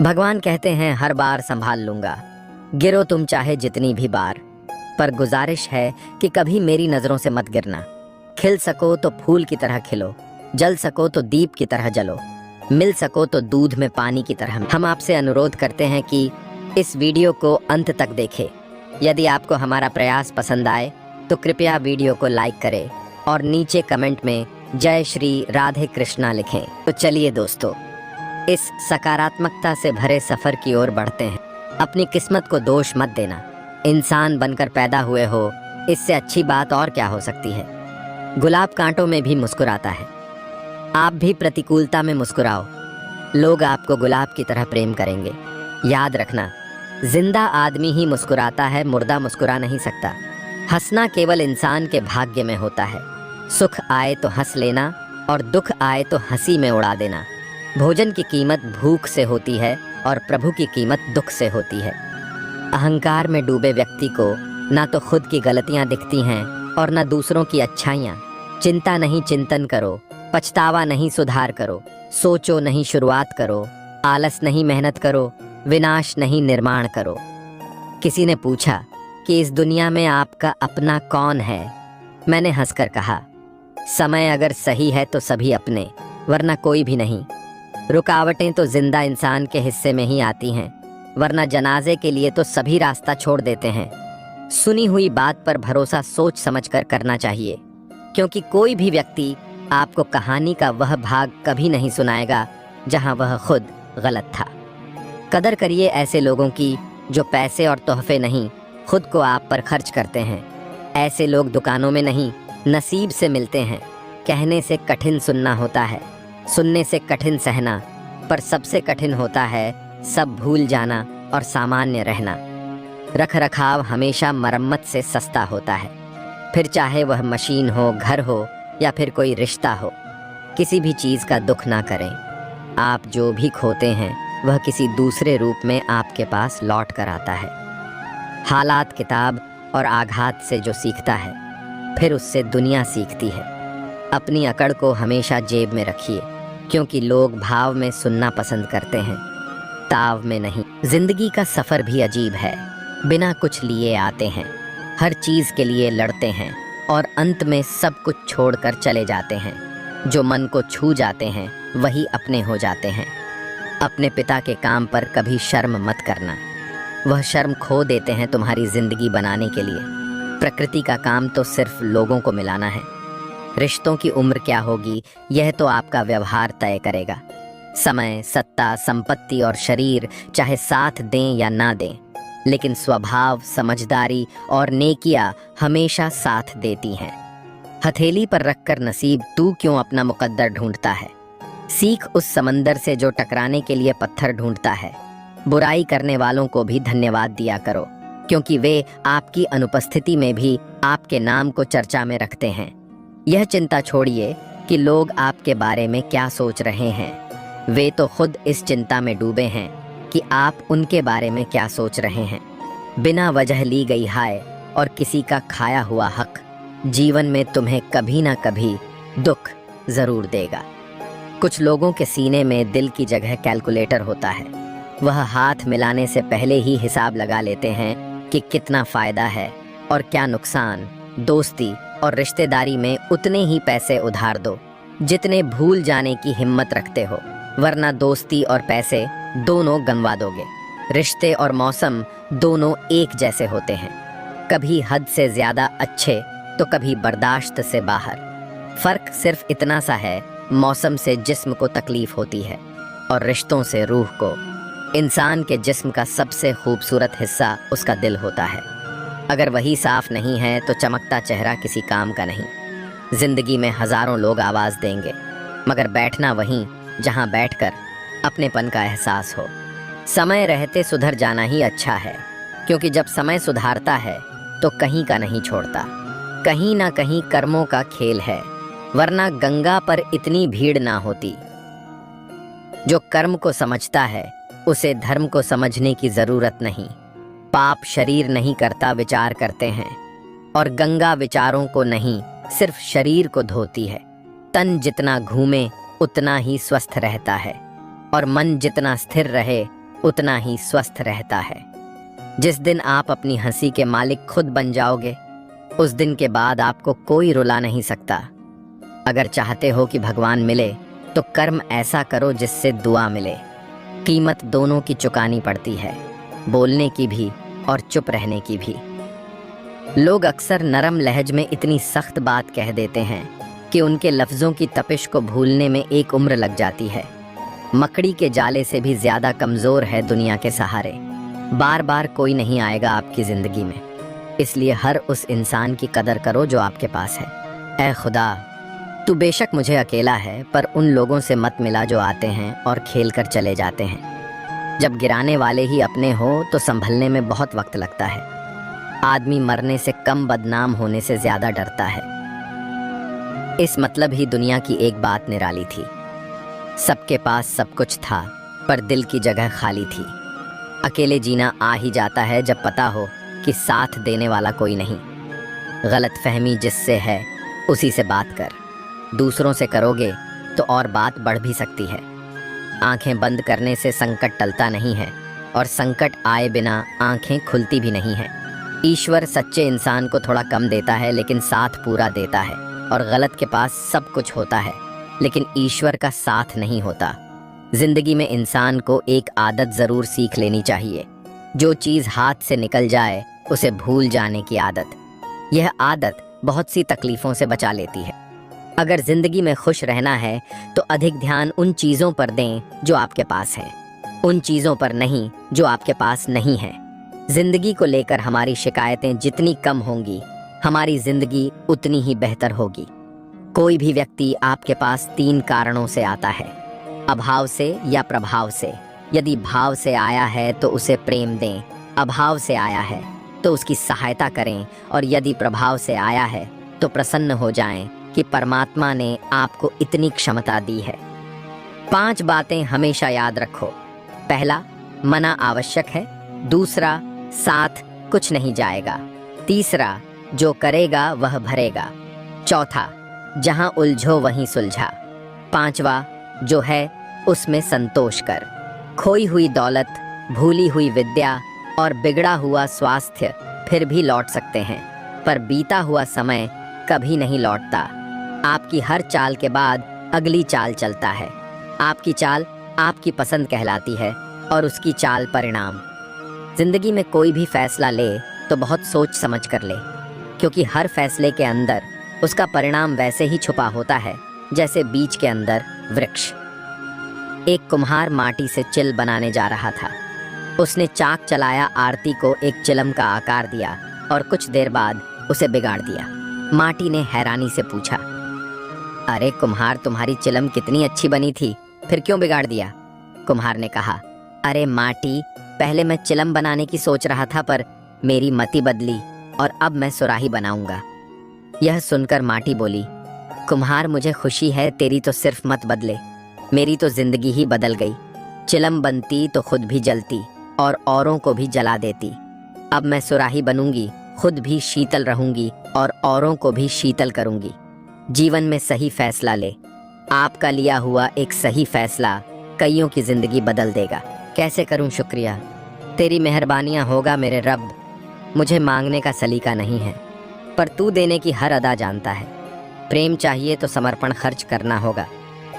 भगवान कहते हैं हर बार संभाल लूंगा, गिरो तुम चाहे जितनी भी बार, पर गुजारिश है कि कभी मेरी नजरों से मत गिरना। खिल सको तो फूल की तरह खिलो, जल सको तो दीप की तरह जलो, मिल सको तो दूध में पानी की तरह। हम आपसे अनुरोध करते हैं कि इस वीडियो को अंत तक देखें। यदि आपको हमारा प्रयास पसंद आए तो कृपया वीडियो को लाइक करें और नीचे कमेंट में जय श्री राधे कृष्णा लिखें। तो चलिए दोस्तों, इस सकारात्मकता से भरे सफर की ओर बढ़ते हैं। अपनी किस्मत को दोष मत देना। इंसान बनकर पैदा हुए हो, इससे अच्छी बात और क्या हो सकती है। गुलाब कांटों में भी मुस्कुराता है। आप भी प्रतिकूलता में मुस्कुराओ, लोग आपको गुलाब की तरह प्रेम करेंगे। याद रखना, जिंदा आदमी ही मुस्कुराता है, मुर्दा मुस्कुरा नहीं सकता। हंसना केवल इंसान के भाग्य में होता है। सुख आए तो हंस लेना और दुख आए तो हंसी में उड़ा देना। भोजन की कीमत भूख से होती है और प्रभु की कीमत दुख से होती है। अहंकार में डूबे व्यक्ति को ना तो खुद की गलतियां दिखती हैं और ना दूसरों की अच्छाइयां। चिंता नहीं चिंतन करो, पछतावा नहीं सुधार करो, सोचो नहीं शुरुआत करो, आलस नहीं मेहनत करो, विनाश नहीं निर्माण करो। किसी ने पूछा कि इस दुनिया में आपका अपना कौन है। मैंने हंसकर कहा, समय अगर सही है तो सभी अपने, वरना कोई भी नहीं। रुकावटें तो जिंदा इंसान के हिस्से में ही आती हैं, वरना जनाजे के लिए तो सभी रास्ता छोड़ देते हैं। सुनी हुई बात पर भरोसा सोच समझकर करना चाहिए, क्योंकि कोई भी व्यक्ति आपको कहानी का वह भाग कभी नहीं सुनाएगा जहां वह खुद गलत था। कदर करिए ऐसे लोगों की जो पैसे और तोहफे नहीं, खुद को आप पर खर्च करते हैं। ऐसे लोग दुकानों में नहीं, नसीब से मिलते हैं। कहने से कठिन सुनना होता है, सुनने से कठिन सहना, पर सबसे कठिन होता है सब भूल जाना और सामान्य रहना। रख रखाव हमेशा मरम्मत से सस्ता होता है, फिर चाहे वह मशीन हो, घर हो या फिर कोई रिश्ता हो। किसी भी चीज़ का दुख ना करें। आप जो भी खोते हैं वह किसी दूसरे रूप में आपके पास लौट कर आता है। हालात किताब और आघात से जो सीखता है, फिर उससे दुनिया सीखती है। अपनी अकड़ को हमेशा जेब में रखिए, क्योंकि लोग भाव में सुनना पसंद करते हैं, ताव में नहीं। जिंदगी का सफर भी अजीब है। बिना कुछ लिए आते हैं, हर चीज के लिए लड़ते हैं और अंत में सब कुछ छोड़कर चले जाते हैं। जो मन को छू जाते हैं वही अपने हो जाते हैं। अपने पिता के काम पर कभी शर्म मत करना, वह शर्म खो देते हैं तुम्हारी जिंदगी बनाने के लिए। प्रकृति का काम तो सिर्फ लोगों को मिलाना है। रिश्तों की उम्र क्या होगी यह तो आपका व्यवहार तय करेगा। समय, सत्ता, संपत्ति और शरीर चाहे साथ दें या ना दें, लेकिन स्वभाव, समझदारी और नेकियां हमेशा साथ देती हैं। हथेली पर रखकर नसीब तू क्यों अपना मुकद्दर ढूंढता है। सीख उस समंदर से जो टकराने के लिए पत्थर ढूंढता है। बुराई करने वालों को भी धन्यवाद दिया करो, क्योंकि वे आपकी अनुपस्थिति में भी आपके नाम को चर्चा में रखते हैं। यह चिंता छोड़िए कि लोग आपके बारे में क्या सोच रहे हैं। वे तो खुद इस चिंता में डूबे हैं कि आप उनके बारे में क्या सोच रहे हैं। बिना वजह ली गई हाय और किसी का खाया हुआ हक जीवन में तुम्हें कभी ना कभी दुख जरूर देगा। कुछ लोगों के सीने में दिल की जगह कैलकुलेटर होता है। वह हाथ मिलाने से पहले ही हिसाब लगा लेते हैं कि कितना फायदा है और क्या नुकसान। दोस्ती और रिश्तेदारी में उतने ही पैसे उधार दो जितने भूल जाने की हिम्मत रखते हो, वरना दोस्ती और पैसे दोनों गंवा दोगे। रिश्ते और मौसम दोनों एक जैसे होते हैं, कभी हद से ज्यादा अच्छे तो कभी बर्दाश्त से बाहर। फर्क सिर्फ इतना सा है, मौसम से जिस्म को तकलीफ होती है और रिश्तों से रूह को। इंसान के जिस्म का सबसे खूबसूरत हिस्सा उसका दिल होता है। अगर वही साफ नहीं है तो चमकता चेहरा किसी काम का नहीं। जिंदगी में हजारों लोग आवाज देंगे, मगर बैठना वहीं जहां बैठकर अपनेपन का एहसास हो। समय रहते सुधर जाना ही अच्छा है, क्योंकि जब समय सुधारता है तो कहीं का नहीं छोड़ता। कहीं ना कहीं कर्मों का खेल है, वरना गंगा पर इतनी भीड़ ना होती। जो कर्म को समझता है उसे धर्म को समझने की जरूरत नहीं। पाप शरीर नहीं करता, विचार करते हैं, और गंगा विचारों को नहीं सिर्फ शरीर को धोती है। तन जितना घूमे उतना ही स्वस्थ रहता है, और मन जितना स्थिर रहे उतना ही स्वस्थ रहता है। जिस दिन आप अपनी हंसी के मालिक खुद बन जाओगे, उस दिन के बाद आपको कोई रुला नहीं सकता। अगर चाहते हो कि भगवान मिले तो कर्म ऐसा करो जिससे दुआ मिले। कीमत दोनों की चुकानी पड़ती है, बोलने की भी और चुप रहने की भी। लोग अक्सर नरम लहज में इतनी सख्त बात कह देते हैं कि उनके लफ्ज़ों की तपिश को भूलने में एक उम्र लग जाती है। मकड़ी के जाले से भी ज़्यादा कमज़ोर है दुनिया के सहारे। बार बार कोई नहीं आएगा आपकी ज़िंदगी में, इसलिए हर उस इंसान की कदर करो जो आपके पास है। ऐ खुदा, तू बेशक मुझे अकेला है, पर उन लोगों से मत मिला जो आते हैं और खेल कर चले जाते हैं। जब गिराने वाले ही अपने हो तो संभलने में बहुत वक्त लगता है। आदमी मरने से कम बदनाम होने से ज़्यादा डरता है। इस मतलब ही दुनिया की एक बात निराली थी। सबके पास सब कुछ था, पर दिल की जगह खाली थी। अकेले जीना आ ही जाता है जब पता हो कि साथ देने वाला कोई नहीं। गलतफहमी जिससे है उसी से बात कर। दूसरों से करोगे तो और बात बढ़ भी सकती है। आंखें बंद करने से संकट टलता नहीं है, और संकट आए बिना आंखें खुलती भी नहीं है। ईश्वर सच्चे इंसान को थोड़ा कम देता है, लेकिन साथ पूरा देता है। और गलत के पास सब कुछ होता है, लेकिन ईश्वर का साथ नहीं होता। जिंदगी में इंसान को एक आदत ज़रूर सीख लेनी चाहिए। जो चीज़ हाथ से निकल जाए उसे भूल जाने की आदत। यह आदत बहुत सी तकलीफ़ों से बचा लेती है। अगर ज़िंदगी में खुश रहना है तो अधिक ध्यान उन चीज़ों पर दें जो आपके पास है, उन चीज़ों पर नहीं जो आपके पास नहीं है। ज़िंदगी को लेकर हमारी शिकायतें जितनी कम होंगी, हमारी ज़िंदगी उतनी ही बेहतर होगी। कोई भी व्यक्ति आपके पास 3 कारणों से आता है, अभाव से या प्रभाव से। यदि भाव से आया है तो उसे प्रेम दें, अभाव से आया है तो उसकी सहायता करें, और यदि प्रभाव से आया है तो प्रसन्न हो जाएं कि परमात्मा ने आपको इतनी क्षमता दी है। 5 बातें हमेशा याद रखो। पहला, मना आवश्यक है। दूसरा, साथ कुछ नहीं जाएगा। तीसरा, जो करेगा वह भरेगा। चौथा, जहां उलझो वहीं सुलझा। 5वां, जो है उसमें संतोष कर। खोई हुई दौलत, भूली हुई विद्या और बिगड़ा हुआ स्वास्थ्य फिर भी लौट सकते हैं, पर बीता हुआ समय कभी नहीं लौटता। आपकी हर चाल के बाद अगली चाल चलता है। आपकी चाल आपकी पसंद कहलाती है, और उसकी चाल परिणाम। जिंदगी में कोई भी फैसला ले तो बहुत सोच समझ कर ले, क्योंकि हर फैसले के अंदर उसका परिणाम वैसे ही छुपा होता है जैसे बीज के अंदर वृक्ष। एक कुम्हार माटी से चिल बनाने जा रहा था। उसने चाक चलाया, आरती को एक चिलम का आकार दिया और कुछ देर बाद उसे बिगाड़ दिया। माटी ने हैरानी से पूछा, अरे कुम्हार, तुम्हारी चिलम कितनी अच्छी बनी थी, फिर क्यों बिगाड़ दिया? कुम्हार ने कहा, अरे माटी, पहले मैं चिलम बनाने की सोच रहा था, पर मेरी मति बदली और अब मैं सुराही बनाऊंगा। यह सुनकर माटी बोली, कुम्हार, मुझे खुशी है, तेरी तो सिर्फ मत बदले, मेरी तो जिंदगी ही बदल गई। चिलम बनती तो खुद भी जलती और औरों को भी जला देती। अब मैं सुराही बनूंगी, खुद भी शीतल रहूंगी और औरों को भी शीतल करूंगी। जीवन में सही फैसला ले। आपका लिया हुआ एक सही फैसला कईयों की जिंदगी बदल देगा। कैसे करूं शुक्रिया? तेरी मेहरबानियां होगा मेरे रब। मुझे मांगने का सलीका नहीं है, पर तू देने की हर अदा जानता है। प्रेम चाहिए तो समर्पण खर्च करना होगा,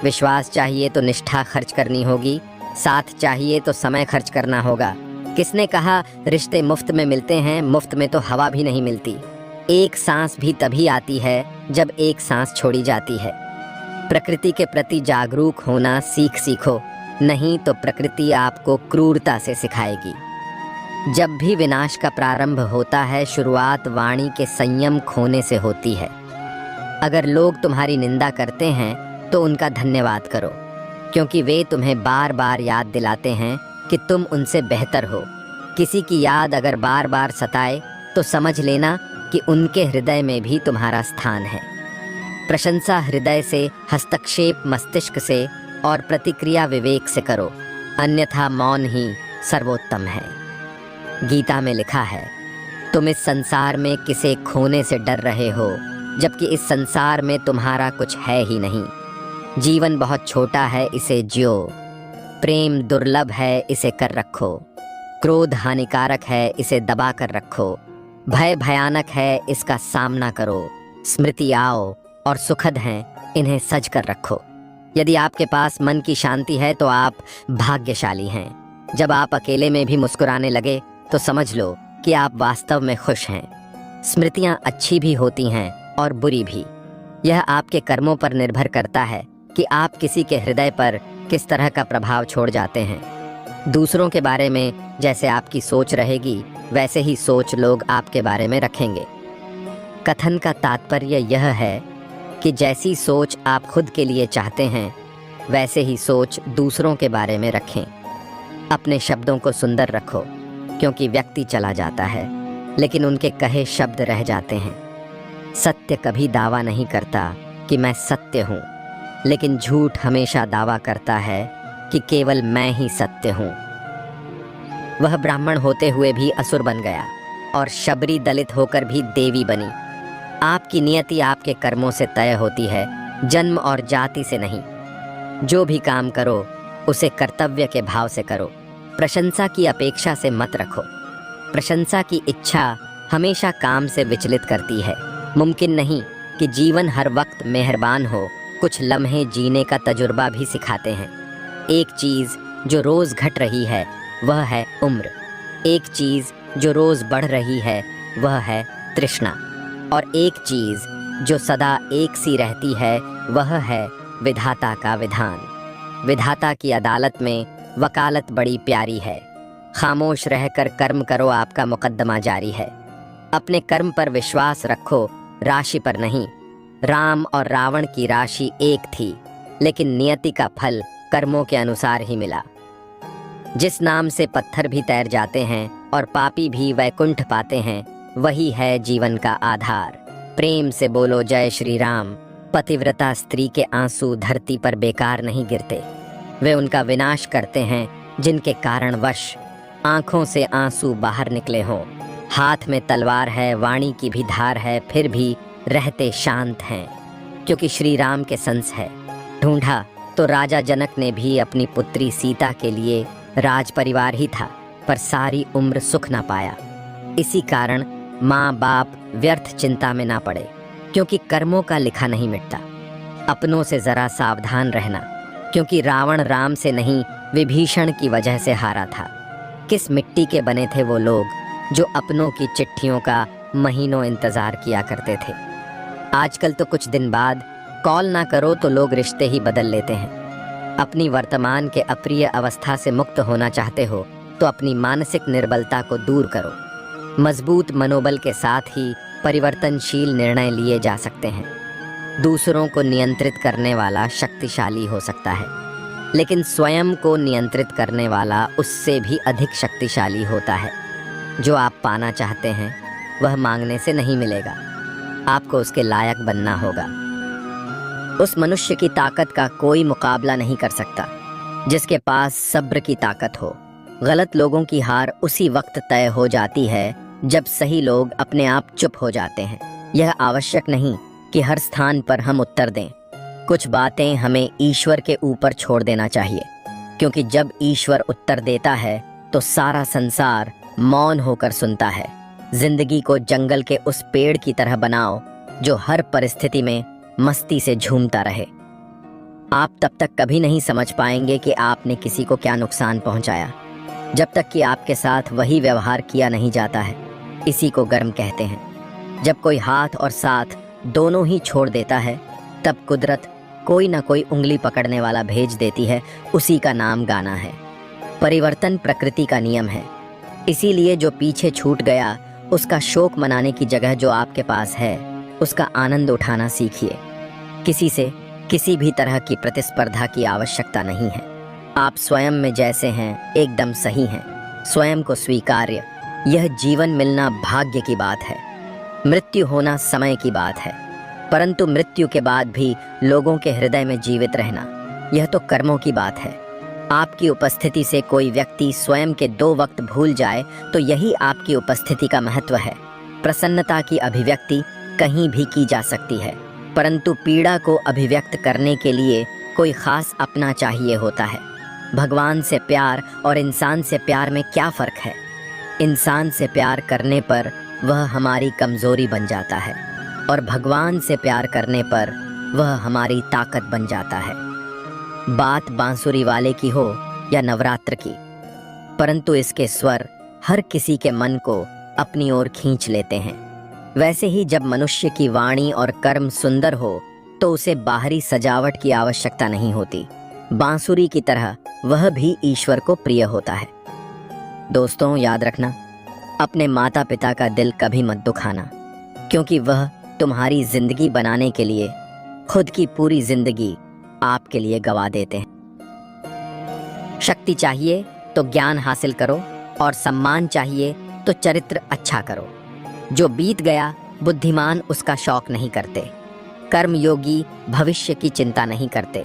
विश्वास चाहिए तो निष्ठा खर्च करनी होगी, साथ चाहिए तो समय खर्च करना होगा। किसने कहा रिश्ते मुफ्त में मिलते हैं? मुफ्त में तो हवा भी नहीं मिलती। एक सांस भी तभी आती है जब एक सांस छोड़ी जाती है। प्रकृति के प्रति जागरूक होना सीखो, नहीं तो प्रकृति आपको क्रूरता से सिखाएगी। जब भी विनाश का प्रारंभ होता है, शुरुआत वाणी के संयम खोने से होती है। अगर लोग तुम्हारी निंदा करते हैं तो उनका धन्यवाद करो, क्योंकि वे तुम्हें बार बार याद दिलाते हैं कि तुम उनसे बेहतर हो। किसी की याद अगर बार बार सताए तो समझ लेना कि उनके हृदय में भी तुम्हारा स्थान है। प्रशंसा हृदय से, हस्तक्षेप मस्तिष्क से और प्रतिक्रिया विवेक से करो, अन्यथा मौन ही सर्वोत्तम है। गीता में लिखा है, तुम इस संसार में किसे खोने से डर रहे हो, जबकि इस संसार में तुम्हारा कुछ है ही नहीं। जीवन बहुत छोटा है, इसे जियो। प्रेम दुर्लभ है, इसे कर रखो। क्रोध हानिकारक है, इसे दबा कर रखो। भय भयानक है, इसका सामना करो। स्मृति आओ और सुखद हैं, इन्हें सज कर रखो। यदि आपके पास मन की शांति है तो आप भाग्यशाली हैं। जब आप अकेले में भी मुस्कुराने लगे तो समझ लो कि आप वास्तव में खुश हैं। स्मृतियां अच्छी भी होती हैं और बुरी भी। यह आपके कर्मों पर निर्भर करता है कि आप किसी के हृदय पर किस तरह का प्रभाव छोड़ जाते हैं। दूसरों के बारे में जैसे आपकी सोच रहेगी, वैसे ही सोच लोग आपके बारे में रखेंगे। कथन का तात्पर्य यह है कि जैसी सोच आप खुद के लिए चाहते हैं, वैसे ही सोच दूसरों के बारे में रखें। अपने शब्दों को सुंदर रखो, क्योंकि व्यक्ति चला जाता है, लेकिन उनके कहे शब्द रह जाते हैं। सत्य कभी दावा नहीं करता कि मैं सत्य हूँ, लेकिन झूठ हमेशा दावा करता है कि केवल मैं ही सत्य हूँ। वह ब्राह्मण होते हुए भी असुर बन गया और शबरी दलित होकर भी देवी बनी। आपकी नियति आपके कर्मों से तय होती है, जन्म और जाति से नहीं। जो भी काम करो उसे कर्तव्य के भाव से करो। प्रशंसा की अपेक्षा से मत रखो। प्रशंसा की इच्छा हमेशा काम से विचलित करती है। मुमकिन नहीं कि जीवन हर वक्त मेहरबान हो। कुछ लम्हे जीने का तजुर्बा भी सिखाते हैं। एक चीज़ जो रोज़ घट रही है वह है उम्र। एक चीज़ जो रोज़ बढ़ रही है वह है तृष्णा। और एक चीज़ जो सदा एक सी रहती है वह है विधाता का विधान। विधाता की अदालत में वकालत बड़ी प्यारी है। खामोश रहकर कर्म करो, आपका मुकद्दमा जारी है। अपने कर्म पर विश्वास रखो, राशि पर नहीं। राम और रावण की राशि एक थी, लेकिन नियति का फल कर्मों के अनुसार ही मिला। जिस नाम से पत्थर भी तैर जाते हैं और पापी भी वैकुंठ पाते हैं, वही है जीवन का आधार। प्रेम से बोलो जय श्री राम। पतिव्रता स्त्री के आंसू धरती पर बेकार नहीं गिरते। वे उनका विनाश करते हैं जिनके कारणवश आंखों से आंसू बाहर निकले हों। हाथ में तलवार है, वाणी की भी धार है, फिर भी रहते शांत हैं, क्योंकि श्री राम के संस है। ढूंढा तो राजा जनक ने भी अपनी पुत्री सीता के लिए राज परिवार ही था, पर सारी उम्र सुख ना पाया। इसी कारण माँ बाप व्यर्थ चिंता में ना पड़े, क्योंकि कर्मों का लिखा नहीं मिटता। अपनों से जरा सावधान रहना, क्योंकि रावण राम से नहीं विभीषण की वजह से हारा था। किस मिट्टी के बने थे वो लोग जो अपनों की चिट्ठियों का महीनों इंतजार किया करते थे। आजकल तो कुछ दिन बाद कॉल ना करो तो लोग रिश्ते ही बदल लेते हैं। अपनी वर्तमान के अप्रिय अवस्था से मुक्त होना चाहते हो तो अपनी मानसिक निर्बलता को दूर करो। मजबूत मनोबल के साथ ही परिवर्तनशील निर्णय लिए जा सकते हैं। दूसरों को नियंत्रित करने वाला शक्तिशाली हो सकता है, लेकिन स्वयं को नियंत्रित करने वाला उससे भी अधिक शक्तिशाली होता है। जो आप पाना चाहते हैं वह मांगने से नहीं मिलेगा, आपको उसके लायक बनना होगा। उस मनुष्य की ताकत का कोई मुकाबला नहीं कर सकता जिसके पास सब्र की ताकत हो। गलत लोगों की हार उसी वक्त तय हो जाती है जब सही लोग अपने आप चुप हो जाते हैं। यह आवश्यक नहीं कि हर स्थान पर हम उत्तर दें। कुछ बातें हमें ईश्वर के ऊपर छोड़ देना चाहिए, क्योंकि जब ईश्वर उत्तर देता है तो सारा संसार मौन होकर सुनता है। जिंदगी को जंगल के उस पेड़ की तरह बनाओ जो हर परिस्थिति में मस्ती से झूमता रहे। आप तब तक कभी नहीं समझ पाएंगे कि आपने किसी को क्या नुकसान पहुंचाया, जब तक कि आपके साथ वही व्यवहार किया नहीं जाता है। इसी को कर्म कहते हैं। जब कोई हाथ और साथ दोनों ही छोड़ देता है, तब कुदरत कोई ना कोई उंगली पकड़ने वाला भेज देती है। उसी का नाम गाना है। परिवर्तन प्रकृति का नियम है। इसीलिए जो पीछे छूट गया उसका शोक मनाने की जगह जो आपके पास है उसका आनंद उठाना सीखिए। किसी से किसी भी तरह की प्रतिस्पर्धा की आवश्यकता नहीं है। आप स्वयं में जैसे हैं एकदम सही हैं। स्वयं को स्वीकार्य। यह जीवन मिलना भाग्य की बात है, मृत्यु होना समय की बात है। परंतु मृत्यु के बाद भी लोगों के हृदय में जीवित रहना, यह तो कर्मों की बात है। आपकी उपस्थिति से कोई व्यक्ति स्वयं के 2 वक्त भूल जाए तो यही आपकी उपस्थिति का महत्व है। प्रसन्नता की अभिव्यक्ति कहीं भी की जा सकती है, परंतु पीड़ा को अभिव्यक्त करने के लिए कोई खास अपना चाहिए होता है। भगवान से प्यार और इंसान से प्यार में क्या फ़र्क है? इंसान से प्यार करने पर वह हमारी कमज़ोरी बन जाता है और भगवान से प्यार करने पर वह हमारी ताकत बन जाता है। बात बांसुरी वाले की हो या नवरात्र की, परंतु इसके स्वर हर किसी के मन को अपनी ओर खींच लेते हैं। वैसे ही जब मनुष्य की वाणी और कर्म सुंदर हो तो उसे बाहरी सजावट की आवश्यकता नहीं होती। बांसुरी की तरह वह भी ईश्वर को प्रिय होता है। दोस्तों, याद रखना, अपने माता पिता का दिल कभी मत दुखाना, क्योंकि वह तुम्हारी जिंदगी बनाने के लिए खुद की पूरी जिंदगी आपके लिए गवा देते हैं। शक्ति चाहिए तो ज्ञान हासिल करो और सम्मान चाहिए तो चरित्र अच्छा करो। जो बीत गया बुद्धिमान उसका शौक नहीं करते। कर्मयोगी भविष्य की चिंता नहीं करते।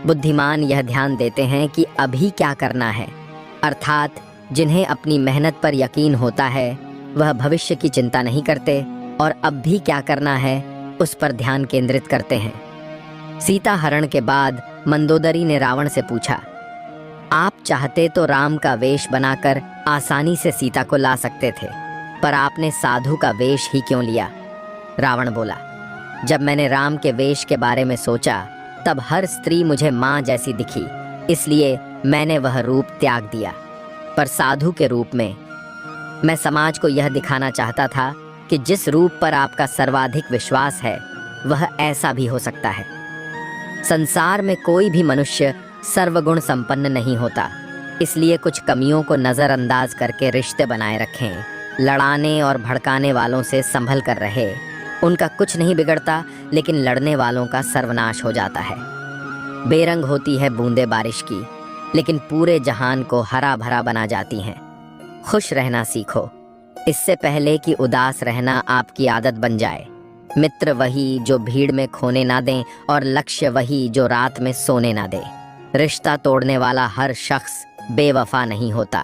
बुद्धिमान यह ध्यान देते हैं कि अभी क्या करना है, अर्थात जिन्हें अपनी मेहनत पर यकीन होता है वह भविष्य की चिंता नहीं करते और अब भी क्या करना है उस पर ध्यान केंद्रित करते हैं। सीता हरण के बाद मंदोदरी ने रावण से पूछा, आप चाहते तो राम का वेश बनाकर आसानी से सीता को ला सकते थे, पर आपने साधु का वेश ही क्यों लिया? रावण बोला, जब मैंने राम के वेश के बारे में सोचा तब हर स्त्री मुझे माँ जैसी दिखी, इसलिए मैंने वह रूप त्याग दिया। पर साधु के रूप में मैं समाज को यह दिखाना चाहता था कि जिस रूप पर आपका सर्वाधिक विश्वास है वह ऐसा भी हो सकता है। संसार में कोई भी मनुष्य सर्वगुण संपन्न नहीं होता, इसलिए कुछ कमियों को नज़रअंदाज करके रिश्ते बनाए रखें। लड़ाने और भड़काने वालों से संभल कर रहे। उनका कुछ नहीं बिगड़ता, लेकिन लड़ने वालों का सर्वनाश हो जाता है। बेरंग होती है बूंदे बारिश की, लेकिन पूरे जहान को हरा भरा बना जाती हैं। खुश रहना सीखो, इससे पहले कि उदास रहना आपकी आदत बन जाए। मित्र वही जो भीड़ में खोने ना दें और लक्ष्य वही जो रात में सोने ना दे। रिश्ता तोड़ने वाला हर शख्स बेवफा नहीं होता।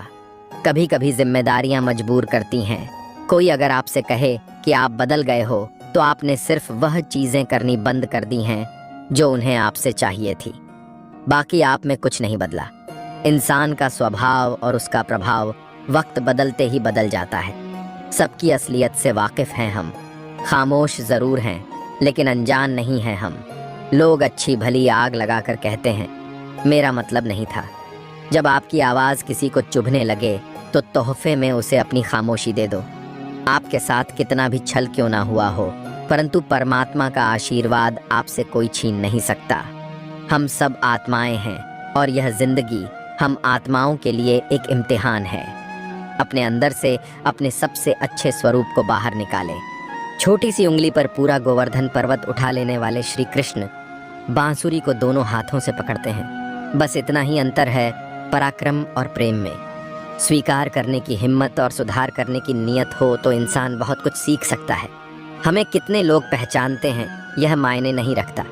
कभी कभी जिम्मेदारियां मजबूर करती हैं। कोई अगर आपसे कहे कि आप बदल गए हो तो आपने सिर्फ वह चीज़ें करनी बंद कर दी हैं जो उन्हें आपसे चाहिए थी। बाकी आप में कुछ नहीं बदला। इंसान का स्वभाव और उसका प्रभाव वक्त बदलते ही बदल जाता है। सबकी असलियत से वाकिफ हैं हम। खामोश ज़रूर हैं, लेकिन अनजान नहीं हैं हम। लोग अच्छी भली आग लगाकर कहते हैं, मेरा मतलब नहीं था। जब आपकी आवाज़ किसी को चुभने लगे तो तोहफे में उसे अपनी खामोशी दे दो। आपके साथ कितना भी छल क्यों ना हुआ हो, परंतु परमात्मा का आशीर्वाद आपसे कोई छीन नहीं सकता। हम सब आत्माएं हैं और यह जिंदगी हम आत्माओं के लिए एक इम्तिहान है। अपने अंदर से अपने सबसे अच्छे स्वरूप को बाहर निकालें। छोटी सी उंगली पर पूरा गोवर्धन पर्वत उठा लेने वाले श्री कृष्ण बांसुरी को दोनों हाथों से पकड़ते हैं। बस इतना ही अंतर है पराक्रम और प्रेम में। स्वीकार करने की हिम्मत और सुधार करने की नीयत हो तो इंसान बहुत कुछ सीख सकता है। हमें कितने लोग पहचानते हैं यह मायने नहीं रखता,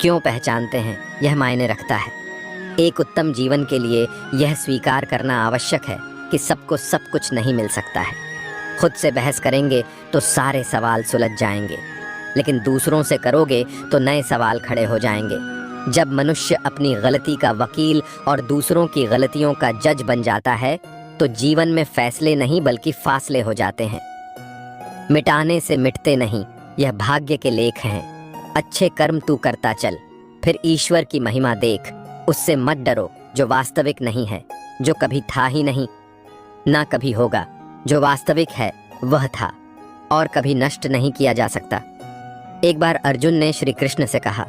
क्यों पहचानते हैं यह मायने रखता है। एक उत्तम जीवन के लिए यह स्वीकार करना आवश्यक है कि सबको सब कुछ नहीं मिल सकता है। खुद से बहस करेंगे तो सारे सवाल सुलझ जाएंगे, लेकिन दूसरों से करोगे तो नए सवाल खड़े हो जाएंगे। जब मनुष्य अपनी गलती का वकील और दूसरों की गलतियों का जज बन जाता है तो जीवन में फैसले नहीं बल्कि फासले हो जाते हैं। मिटाने से मिटते नहीं, यह भाग्य के लेख हैं। अच्छे कर्म तू करता चल, फिर ईश्वर की महिमा देख। उससे मत डरो जो वास्तविक नहीं है, जो कभी था ही नहीं, ना कभी होगा। जो वास्तविक है वह था और कभी नष्ट नहीं किया जा सकता। एक बार अर्जुन ने श्री कृष्ण से कहा,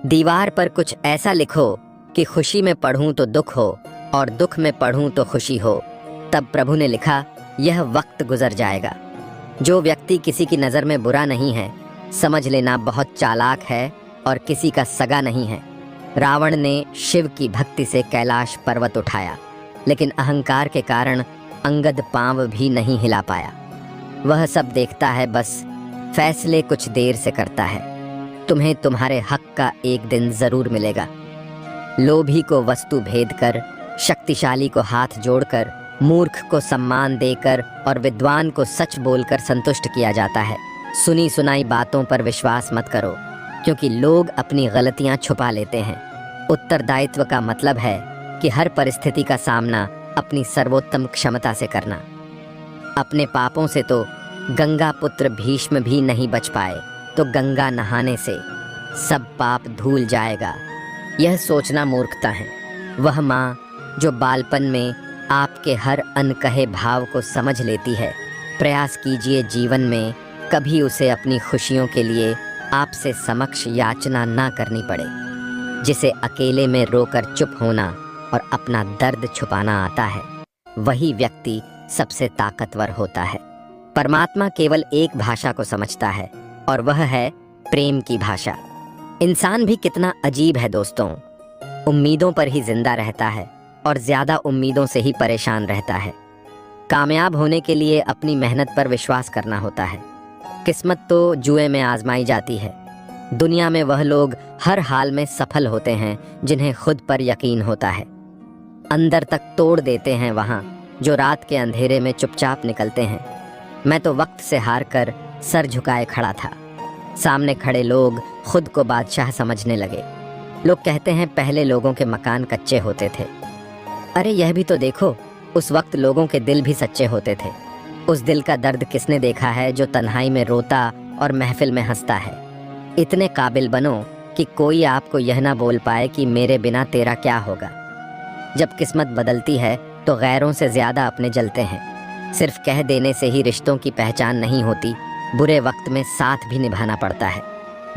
दीवार पर कुछ ऐसा लिखो कि खुशी में पढ़ूं तो दुख हो और दुख में पढ़ूं तो खुशी हो। तब प्रभु ने लिखा, यह वक्त गुजर जाएगा। जो व्यक्ति किसी की नज़र में बुरा नहीं है, समझ लेना बहुत चालाक है और किसी का सगा नहीं है। रावण ने शिव की भक्ति से कैलाश पर्वत उठाया, लेकिन अहंकार के कारण अंगद पांव भी नहीं हिला पाया। वह सब देखता है, बस फैसले कुछ देर से करता है। तुम्हें तुम्हारे हक का एक दिन जरूर मिलेगा। लोभी को वस्तु भेद कर, शक्तिशाली को हाथ जोड़कर, मूर्ख को सम्मान देकर और विद्वान को सच बोलकर संतुष्ट किया जाता है। सुनी सुनाई बातों पर विश्वास मत करो, क्योंकि लोग अपनी गलतियां छुपा लेते हैं। उत्तरदायित्व का मतलब है कि हर परिस्थिति का सामना अपनी सर्वोत्तम क्षमता से करना। अपने पापों से तो गंगा पुत्र भीष्म भी नहीं बच पाए, तो गंगा नहाने से सब पाप धुल जाएगा, यह सोचना मूर्खता है। वह माँ जो बालपन में आपके हर अनकहे भाव को समझ लेती है, प्रयास कीजिए जीवन में कभी उसे अपनी खुशियों के लिए आपसे समक्ष याचना ना करनी पड़े। जिसे अकेले में रोकर चुप होना और अपना दर्द छुपाना आता है, वही व्यक्ति सबसे ताकतवर होता है। परमात्मा केवल एक भाषा को समझता है और वह है प्रेम की भाषा। इंसान भी कितना अजीब है दोस्तों, उम्मीदों पर ही जिंदा रहता है और ज्यादा उम्मीदों से ही परेशान रहता है। कामयाब होने के लिए अपनी मेहनत पर विश्वास करना होता है। किस्मत तो जुए में आजमाई जाती है। दुनिया में वह लोग हर हाल में सफल होते हैं जिन्हें खुद पर यकीन होता है। अंदर तक तोड़ देते हैं वहाँ जो रात के अंधेरे में चुपचाप निकलते हैं। मैं तो वक्त से हार कर सर झुकाए खड़ा था। सामने खड़े लोग खुद को बादशाह समझने लगे। लोग कहते हैं पहले लोगों के मकान कच्चे होते थे। अरे यह भी तो देखो, उस वक्त लोगों के दिल भी सच्चे होते थे। उस दिल का दर्द किसने देखा है जो तन्हाई में रोता और महफिल में हंसता है। इतने काबिल बनो कि कोई आपको यह ना बोल पाए कि मेरे बिना तेरा क्या होगा। जब किस्मत बदलती है तो गैरों से ज्यादा अपने जलते हैं। सिर्फ कह देने से ही रिश्तों की पहचान नहीं होती, बुरे वक्त में साथ भी निभाना पड़ता है।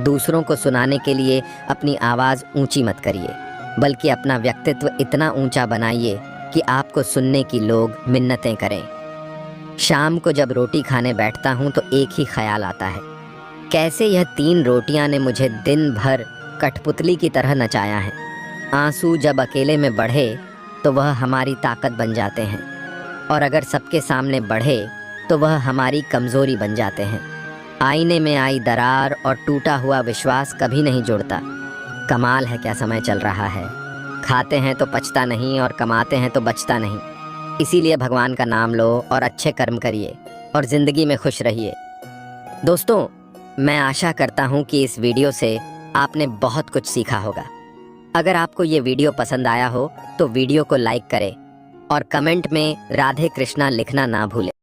दूसरों को सुनाने के लिए अपनी आवाज़ ऊंची मत करिए, बल्कि अपना व्यक्तित्व इतना ऊंचा बनाइए कि आपको सुनने की लोग मिन्नतें करें। शाम को जब रोटी खाने बैठता हूँ तो एक ही ख्याल आता है, कैसे यह 3 रोटियां ने मुझे दिन भर कठपुतली की तरह नचाया है। आंसू जब अकेले में बढ़े तो वह हमारी ताकत बन जाते हैं, और अगर सबके सामने बढ़े तो वह हमारी कमज़ोरी बन जाते हैं। आईने में आई दरार और टूटा हुआ विश्वास कभी नहीं जुड़ता। कमाल है क्या समय चल रहा है। खाते हैं तो पचता नहीं और कमाते हैं तो बचता नहीं। इसीलिए भगवान का नाम लो और अच्छे कर्म करिए और ज़िंदगी में खुश रहिए। दोस्तों, मैं आशा करता हूँ कि इस वीडियो से आपने बहुत कुछ सीखा होगा। अगर आपको ये वीडियो पसंद आया हो तो वीडियो को लाइक करें और कमेंट में राधे कृष्णा लिखना ना भूलें।